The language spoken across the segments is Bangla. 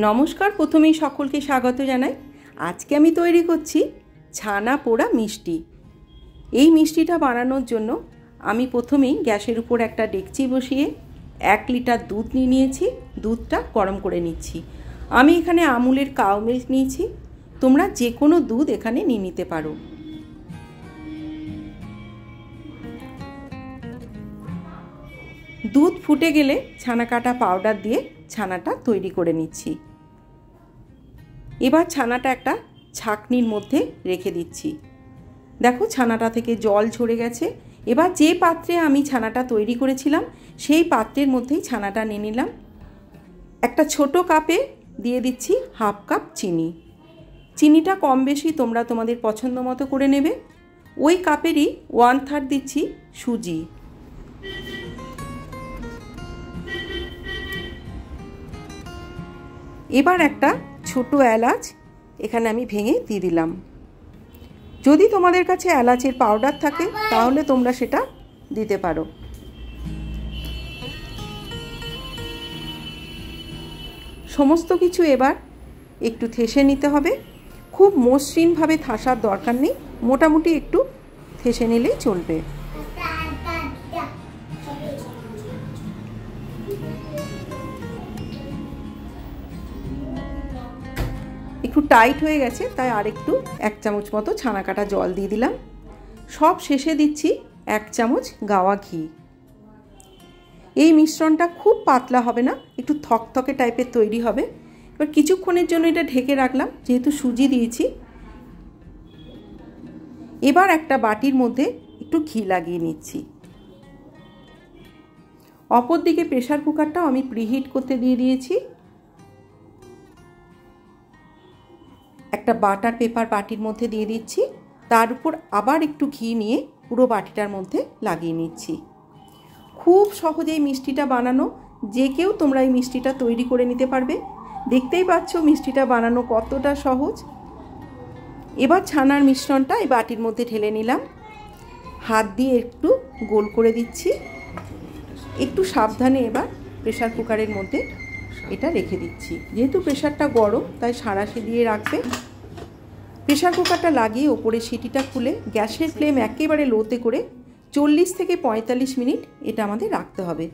নমস্কার, প্রথমেই সকলকে স্বাগত জানাই। আজকে আমি তৈরি করছি ছানা পোড়া মিষ্টি। এই মিষ্টিটা বানানোর জন্য আমি প্রথমেই গ্যাসের উপর একটা ডেকচি বসিয়ে 1 লিটার দুধ নিয়ে নিয়েছি। দুধটা গরম করে নিচ্ছি। আমি এখানে আমুলের কাউ মিল্ক নিয়েছি, তোমরা যে কোনো দুধ এখানে নিয়ে নিতে পারো। দুধ ফুটে গেলে ছানা কাটা পাউডার দিয়ে ছানাটা তৈরি করে নিচ্ছি। এবার ছানাটা একটা ছাঁকনির মধ্যে রেখে দিচ্ছি। দেখো ছানাটা থেকে জল ঝরে গেছে। এবার যে পাত্রে আমি ছানাটা তৈরি করেছিলাম সেই পাত্রের মধ্যেই ছানাটা নিয়ে নিলাম। একটা ছোট কাপে দিয়ে দিচ্ছি 1/2 কাপ চিনি। চিনিটা কম বেশি তোমরা তোমাদের পছন্দ মতো করে নেবে। ওই কাপেরই 1/3 দিচ্ছি সুজি। এবার একটা ছোট এলাচ এখানে আমি ভেঙে দিয়ে দিলাম। যদি তোমাদের কাছে এলাচের পাউডার থাকে তাহলে তোমরা সেটা দিতে পারো। সমস্ত কিছু এবার একটু থেসে নিতে হবে। খুব মসৃণভাবে থাসার দরকার নেই, মোটামুটি একটু থেসে নিলেই চলবে। একটু টাইট হয়ে গেছে, তাই আর একটু 1 চামচ মতো ছানা কাটা জল দিয়ে দিলাম। সব শেষে দিচ্ছি 1 চামচ গাওয়া ঘি। এই মিশ্রণটা খুব পাতলা হবে না, একটু থকথকে টাইপের তৈরি হবে। এবার কিছুক্ষণের জন্য এটা ঢেকে রাখলাম, যেহেতু সুজি দিয়েছি। এবার একটা বাটির মধ্যে একটু ঘি লাগিয়ে নিচ্ছি। অপর দিকে প্রেসার কুকারটাও আমি প্রিহিট করতে দিয়ে দিয়েছি। একটা বাটার পেপার বাটির মধ্যে দিয়ে দিচ্ছি, তার উপর আবার একটু ঘি নিয়ে পুরো বাটিটার মধ্যে লাগিয়ে নিচ্ছি। খুব সহজেই মিষ্টিটা বানানো, যে কেউ তোমরা এই মিষ্টিটা তৈরি করে নিতে পারবে। দেখতেই পাচ্ছ মিষ্টিটা বানানো কতটা সহজ। এবার ছানার মিশ্রণটা এই বাটির মধ্যে ঢেলে নিলাম। হাত দিয়ে একটু গোল করে দিচ্ছি। একটু সাবধানে এবার প্রেসার কুকারের মধ্যে এটা রেখে দিচ্ছি। যেহেতু প্রেসারটা গরম তাই সাঁড়াশি দিয়ে রাখবে। প্রেসার কুকারটা লাগিয়ে ওপরে সিটিটা খুলে গ্যাসের ফ্লেম একেবারে লোতে করে 40 থেকে 45 মিনিট এটা আমাদের রাখতে হবে।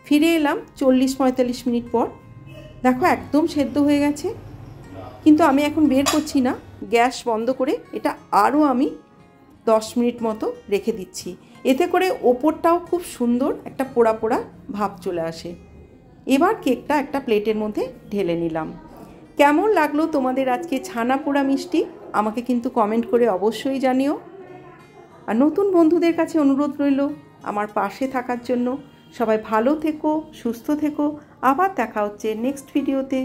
ফিরে এলাম 40-45 মিনিট পর। দেখো একদম সেদ্ধ হয়ে গেছে, কিন্তু আমি এখন বের করছি না। গ্যাস বন্ধ করে এটা আরও আমি 10 মিনিট মতো রেখে দিচ্ছি। এতে করে ওপরটাও খুব সুন্দর একটা পোড়া পোড়া ভাব চলে আসে। এবার কেকটা একটা প্লেটের মধ্যে ঢেলে নিলাম। কেমন লাগলো তোমাদের আজকে ছানা পোড়া মিষ্টি আমাকে কিন্তু কমেন্ট করে অবশ্যই জানিও। আর নতুন বন্ধুদের কাছে অনুরোধ রইল আমার পাশে থাকার জন্য। সবাই ভালো থেকো, সুস্থ থেকো। আবার দেখা হচ্ছে নেক্সট ভিডিওতে।